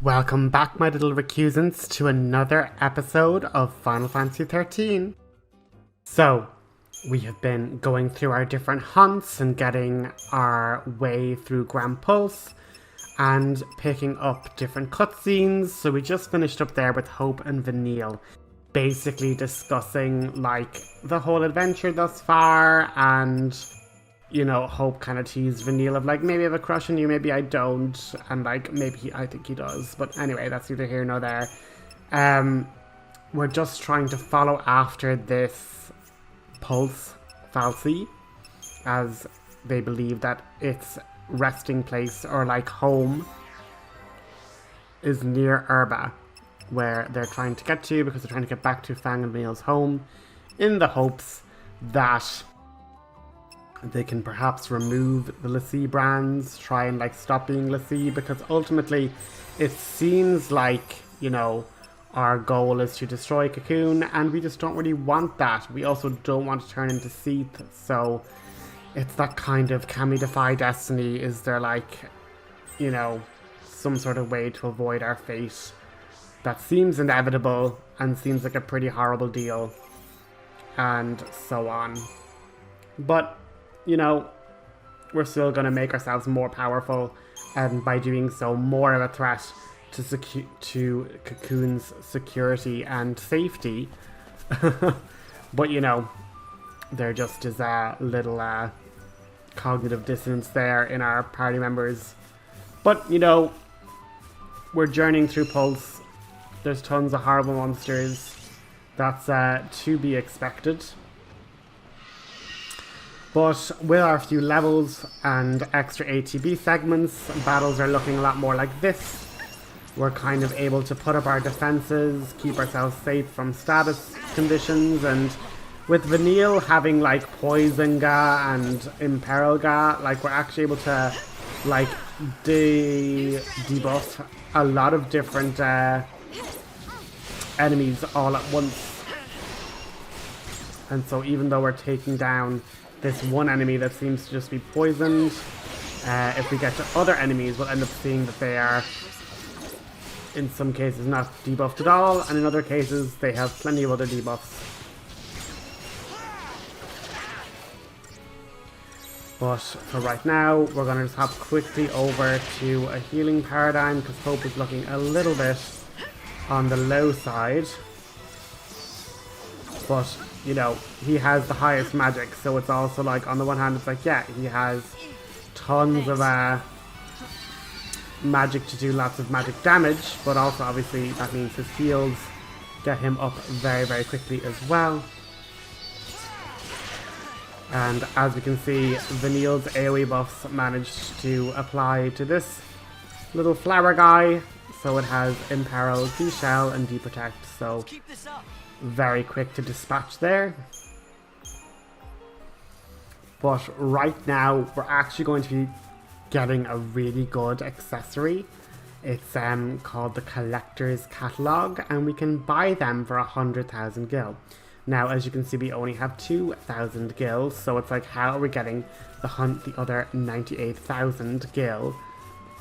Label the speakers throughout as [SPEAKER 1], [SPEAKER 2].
[SPEAKER 1] Welcome back, my little recusants, to another episode of Final Fantasy 13. So, we have been going through our different hunts and getting our way through Grand Pulse and picking up different cutscenes. So we just finished up there with Hope and Vanille, basically discussing like the whole adventure thus far, and you know, Hope kind of teased Vanille of like, maybe I have a crush on you, maybe I don't, and like, maybe I think he does, but anyway, that's neither here nor there. We're just trying to follow after this Pulse Falsi, as they believe that its resting place, or like home, is near Erba, where they're trying to get to, because they're trying to get back to Fang and Vanille's home, in the hopes that they can perhaps remove the l'Cie brands, try and like stop being l'Cie, because ultimately it seems like, you know, our goal is to destroy Cocoon, and we just don't really want that. We also don't want to turn into Cieth, so it's that kind of, can we defy destiny? Is there like, you know, some sort of way to avoid our fate that seems inevitable and seems like a pretty horrible deal, and so on. But you know, we're still going to make ourselves more powerful, and by doing so, more of a threat to Cocoon's security and safety. But you know, there just is a little cognitive dissonance there in our party members. But you know, we're journeying through Pulse. There's tons of horrible monsters. That's to be expected. But with our few levels and extra ATB segments, battles are looking a lot more like this. We're kind of able to put up our defenses, keep ourselves safe from status conditions, and with Vanille having like Poison Ga and Imperil Ga, like we're actually able to like debuff a lot of different enemies all at once. And so even though we're taking down this one enemy that seems to just be poisoned, if we get to other enemies, we'll end up seeing that they are, in some cases, not debuffed at all, and in other cases, they have plenty of other debuffs. But for right now, we're going to just hop quickly over to a healing paradigm, because Hope is looking a little bit on the low side. But you know, he has the highest magic, so it's also like, on the one hand, it's like, yeah, he has tons of magic to do lots of magic damage, but also obviously that means his heals get him up very, very quickly as well. And as we can see, Vanille's AoE buffs managed to apply to this little flower guy, so it has Imperil, De-Shell, and De-Protect, so very quick to dispatch there. But right now we're actually going to be getting a really good accessory. It's called the Collector's Catalogue, and we can buy them for 100,000 gil. Now, as you can see, we only have 2,000 gil, so it's like, how are we getting the other 98,000 gil?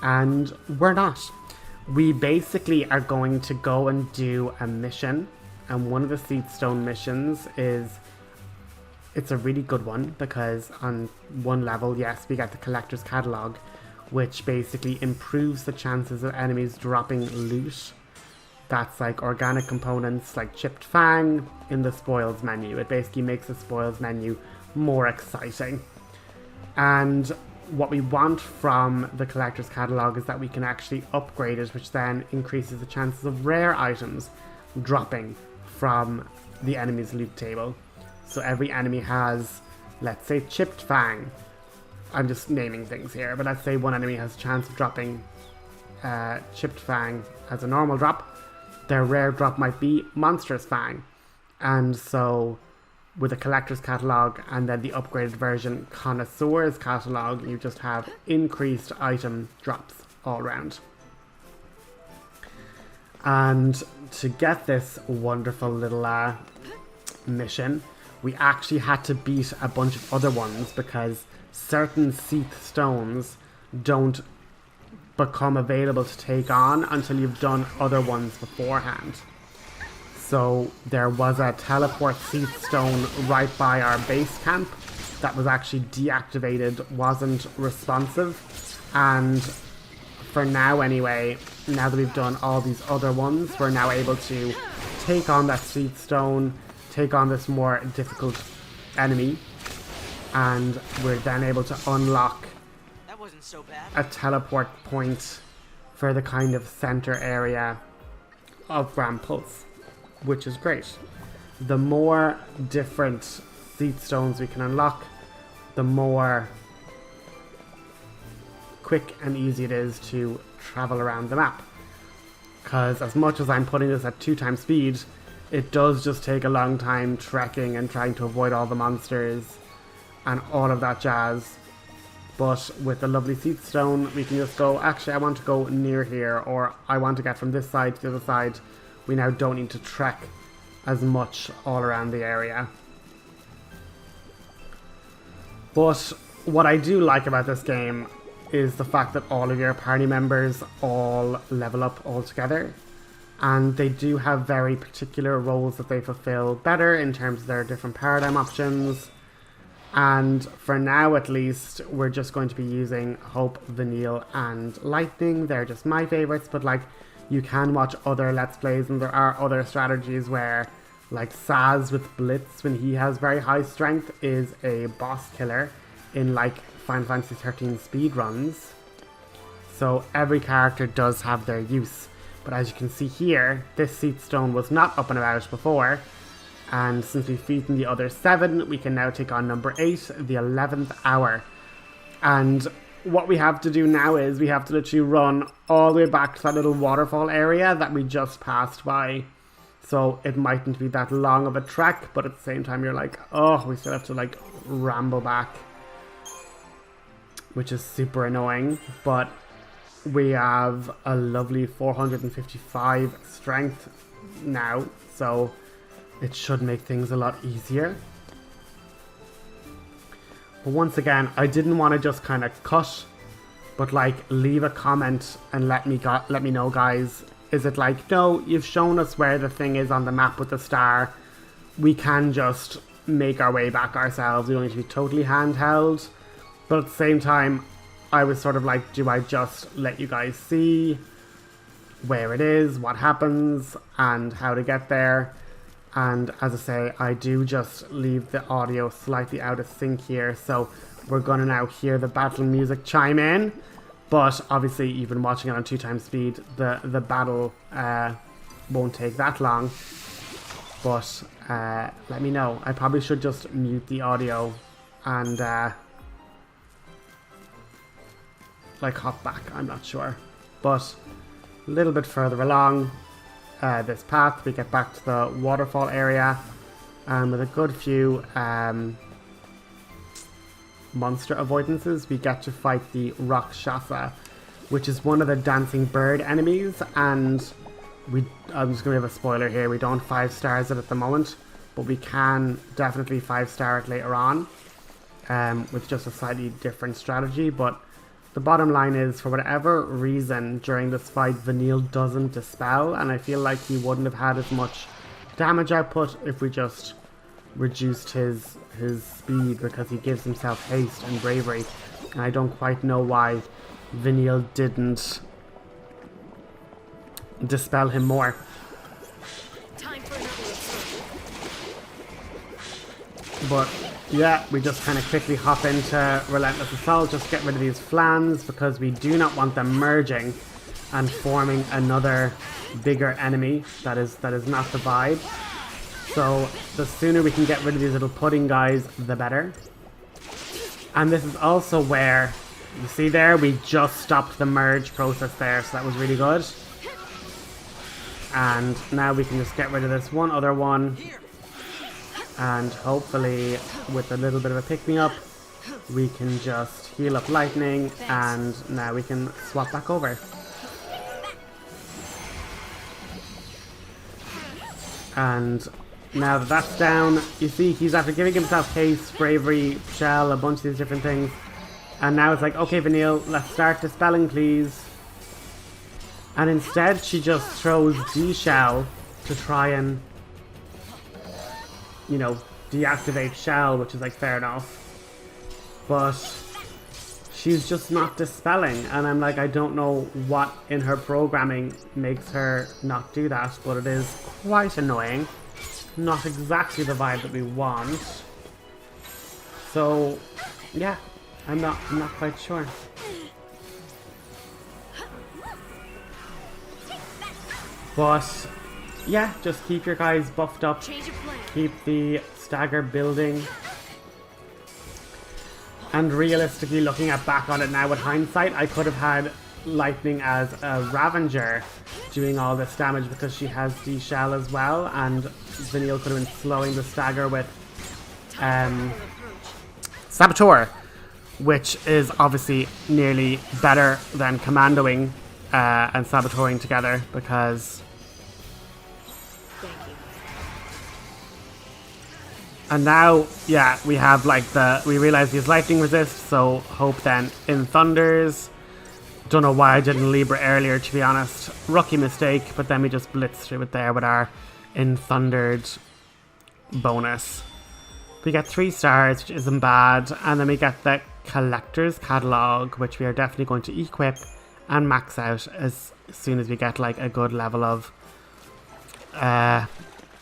[SPEAKER 1] And we're not. We basically are going to go and do a mission. And one of the Seed Stone missions it's a really good one, because on one level, yes, we get the Collector's Catalogue, which basically improves the chances of enemies dropping loot. That's like organic components like chipped fang in the spoils menu. It basically makes the spoils menu more exciting. And what we want from the Collector's Catalogue is that we can actually upgrade it, which then increases the chances of rare items dropping from the enemy's loot table. So every enemy has, let's say, chipped fang. I'm just naming things here, but let's say one enemy has a chance of dropping chipped fang as a normal drop. Their rare drop might be monstrous fang. And so with the Collector's Catalogue and then the upgraded version Connoisseur's Catalogue, you just have increased item drops all around. And to get this wonderful little mission, we actually had to beat a bunch of other ones, because certain Cieth stones don't become available to take on until you've done other ones beforehand. So there was a teleport Cieth stone right by our base camp that was actually deactivated, wasn't responsive, and for now anyway, now that we've done all these other ones, we're now able to take on that Cieth stone, take on this more difficult enemy, and we're then able to unlock
[SPEAKER 2] so bad.
[SPEAKER 1] A teleport point for the kind of center area of Grand Pulse, which is great. The more different Cieth stones we can unlock, the more quick and easy it is to travel around the map. Because as much as I'm putting this at 2x speed, it does just take a long time trekking and trying to avoid all the monsters and all of that jazz. But with the lovely Cieth stone, we can just go, actually I want to go near here, or I want to get from this side to the other side. We now don't need to trek as much all around the area. But what I do like about this game is the fact that all of your party members all level up all together. And they do have very particular roles that they fulfill better in terms of their different paradigm options. And for now, at least, we're just going to be using Hope, Vanille, and Lightning. They're just my favorites, but like, you can watch other Let's Plays, and there are other strategies where, like Saz with Blitz, when he has very high strength, is a boss killer in like Final Fantasy 13 speedruns. So every character does have their use. But as you can see here, this Cieth stone was not up and about before. And since we've beaten the other 7, we can now take on number 8, the 11th hour. And what we have to do now is we have to literally run all the way back to that little waterfall area that we just passed by. So it mightn't be that long of a trek, but at the same time you're like, oh, we still have to like ramble back. Which is super annoying, but we have a lovely 455 strength now, so it should make things a lot easier. But once again, I didn't want to just kind of cut, but like leave a comment and let me know, guys. Is it like, no, you've shown us where the thing is on the map with the star. We can just make our way back ourselves. We don't need to be totally handheld. But at the same time, I was sort of like, do I just let you guys see where it is, what happens, and how to get there? And as I say, I do just leave the audio slightly out of sync here, so we're going to now hear the battle music chime in. But obviously, even watching it on 2x speed, the battle won't take that long. But let me know. I probably should just mute the audio and like hop back, I'm not sure. But a little bit further along this path, we get back to the waterfall area, and with a good few monster avoidances, we get to fight the Rakshasa, which is one of the dancing bird enemies. And I'm just going to give a spoiler here, we don't 5-stars it at the moment, but we can definitely 5-star it later on with just a slightly different strategy. But the bottom line is, for whatever reason, during this fight, Vanille doesn't dispel, and I feel like he wouldn't have had as much damage output if we just reduced his speed, because he gives himself haste and bravery, and I don't quite know why Vanille didn't dispel him more.
[SPEAKER 3] Time for another.
[SPEAKER 1] But yeah, we just kind of quickly hop into Relentless Assault, just get rid of these flans, because we do not want them merging and forming another bigger enemy. That is not the vibe. So the sooner we can get rid of these little pudding guys, the better. And this is also where, you see there, we just stopped the merge process there, so that was really good. And now we can just get rid of this one other one. And hopefully, with a little bit of a pick-me-up, we can just heal up Lightning, and now we can swap back over. And now that that's down, you see he's after giving himself haste, bravery, shell, a bunch of these different things. And now it's like, okay Vanille, let's start dispelling please. And instead she just throws D-Shell to try and, you know, deactivate Shell, which is like fair enough. But she's just not dispelling, and I'm like, I don't know what in her programming makes her not do that, but it is quite annoying. Not exactly the vibe that we want. So yeah, I'm not quite sure. But yeah, just keep your guys buffed up.
[SPEAKER 3] Change your plan.
[SPEAKER 1] Keep the stagger building. And realistically, looking back on it now with hindsight, I could have had Lightning as a Ravager doing all this damage because she has D-Shell as well, and Vanille could have been slowing the stagger with Saboteur, which is obviously nearly better than Commandoing and Saboteuring together, because... And now, yeah, we have like we realize these lightning resist, so Hope then in Thunders. Don't know why I didn't Libra earlier, to be honest. Rookie mistake, but then we just blitzed through it there with our in Thundered bonus. We get 3 stars, which isn't bad, and then we get the Collector's Catalogue, which we are definitely going to equip and max out as soon as we get like a good level of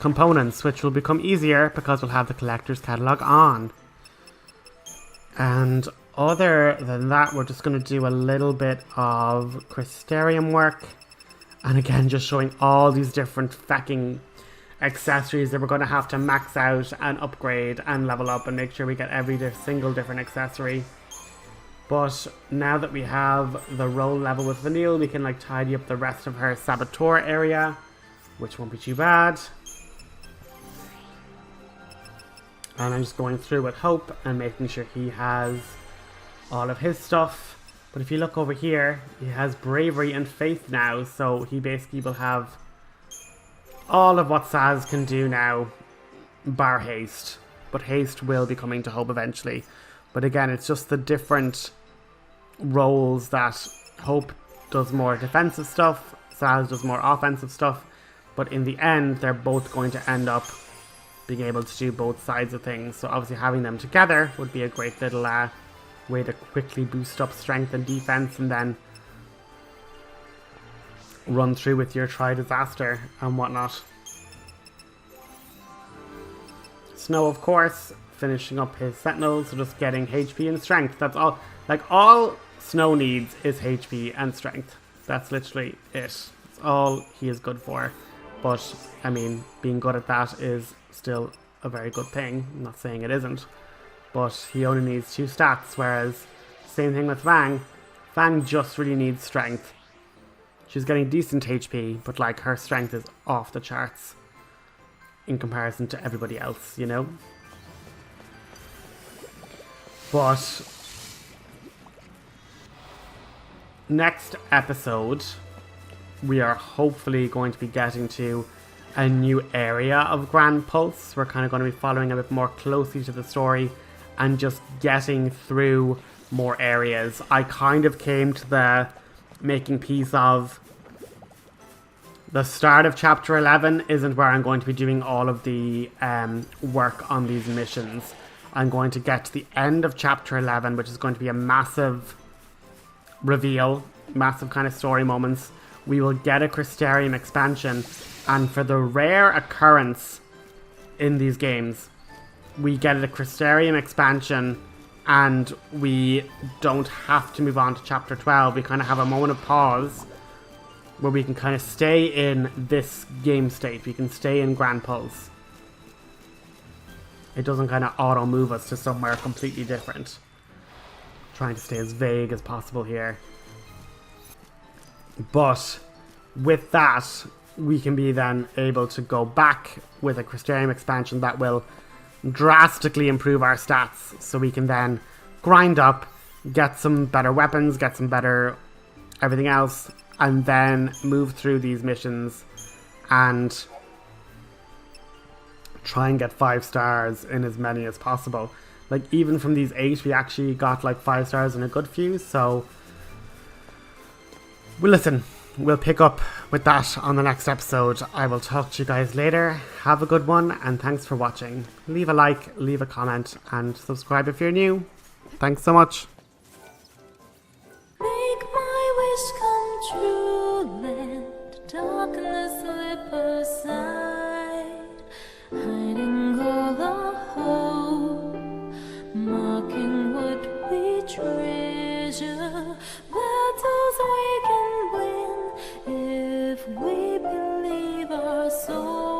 [SPEAKER 1] components, which will become easier because we'll have the Collector's Catalogue on. And other than that, we're just going to do a little bit of Crystarium work, and again just showing all these different fecking accessories that we're going to have to max out and upgrade and level up and make sure we get every single different accessory. But now that we have the roll level with Vanille, we can like tidy up the rest of her Saboteur area, which won't be too bad. And I'm just going through with Hope and making sure he has all of his stuff. But if you look over here, he has Bravery and Faith now, so he basically will have all of what Saz can do now, bar Haste. But Haste will be coming to Hope eventually. But again, it's just the different roles that Hope does more defensive stuff, Saz does more offensive stuff. But in the end, they're both going to end up being able to do both sides of things. So obviously having them together would be a great little way to quickly boost up strength and defense, and then run through with your Tri-Disaster and whatnot. Snow, of course, finishing up his Sentinels, so just getting HP and Strength. That's all. Like, all Snow needs is HP and Strength. That's literally it. That's all he is good for. But, I mean, being good at that is still a very good thing. I'm not saying it isn't. But he only needs 2 stats, whereas same thing with Fang. Fang just really needs Strength. She's getting decent HP, but like her Strength is off the charts in comparison to everybody else, you know? But next episode, we are hopefully going to be getting to a new area of Grand Pulse. We're kind of going to be following a bit more closely to the story and just getting through more areas. I kind of came to the making peace of the start of chapter 11 isn't where I'm going to be doing all of the work on these missions. I'm going to get to the end of chapter 11, which is going to be a massive reveal, massive kind of story moments. We will get a Crystarium expansion, and for the rare occurrence in these games, we get a Crystarium expansion and we don't have to move on to chapter 12. We kind of have a moment of pause where we can kind of stay in this game state. We can stay in Grand Pulse. It doesn't kind of auto move us to somewhere completely different. Trying to stay as vague as possible here. But with that, we can be then able to go back with a Crystarium expansion that will drastically improve our stats, so we can then grind up, get some better weapons, get some better everything else, and then move through these missions and try and get 5 stars in as many as possible. Like, even from these 8, we actually got like 5 stars in a good few. So, well, listen, we'll pick up with that on the next episode. I will talk to you guys later. Have a good one, and thanks for watching. Leave a like, leave a comment, and subscribe if you're new. Thanks so much.
[SPEAKER 2] Make my wish come true, let darkness slip aside, hiding all our hope, marking what we treasure, battles we can win if we believe our soul.